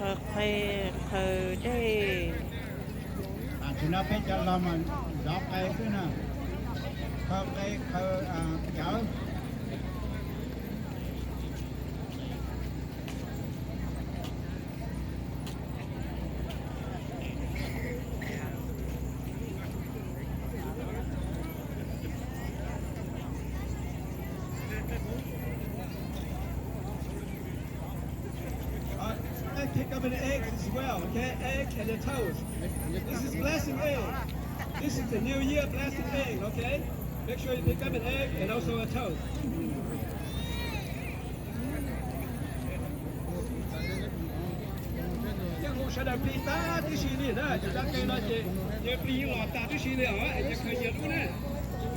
khơi đây chỉ nó biết cho lo mà đọc cái nè khơi cái khơi chở Pick up an egg as well, okay? Egg and a toast. This is blessing egg. This is the New Year blessing egg, okay? Make sure you pick up an egg and also a toast. Cái hồ sơ đầu tiên ta tí xí này đó, chúng ta kêu nó chỉ nhớ bí lọt ta tí xí này ở, chỉ khởi nhớ luôn nè,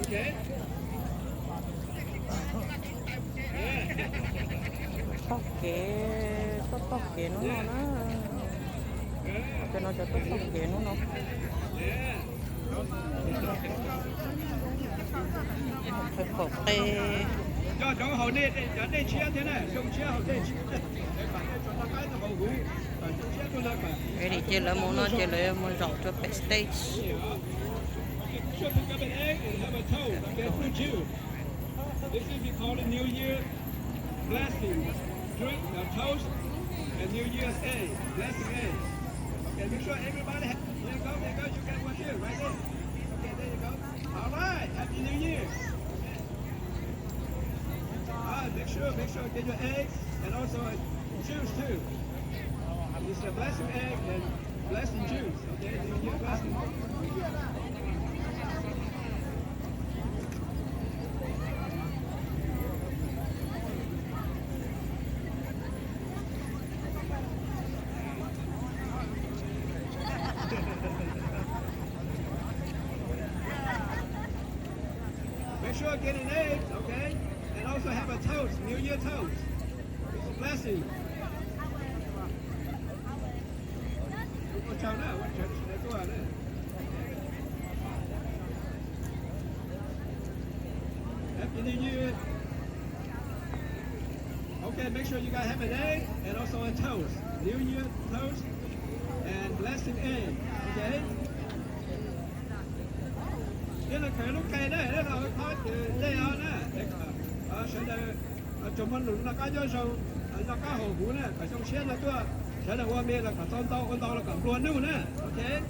okay? tóc kế nó cái nó cho tóc kế nó phải có cái cho hậu này cho đây chia thế này, trong chia hậu đây chia này, để bạn cho nó cái nó hậu hú, trong chia cho nó cả. cái này chơi là muốn nó chơi là muốn dọn cho cái stage. Should pick up an egg and have a toast, okay, for Jews. This is we call it New Year blessing. Drink, toast, and New Year's egg, blessing egg. Okay, make sure everybody has, there you go, you got one here, right there. Okay, there you go. All right, Happy New Year. All right, make sure, get your egg, and also juice too. This is a blessing egg and blessing juice, okay, New Year blessing. Make sure get an egg, okay? And also have a toast, New Year toast. It's a blessing. Happy New Year. Okay, make sure you guys have an egg and also a toast. New Year toast and blessing egg, okay? Đây là khởi lúc cây đấy, đây là có đây đó nè, sẽ là chúng mình luôn là cái do sầu, là cái hồ hú nè, phải trong xe là tôi, sẽ là qua bên là cả con tàu là cả luôn nữa nè, ok?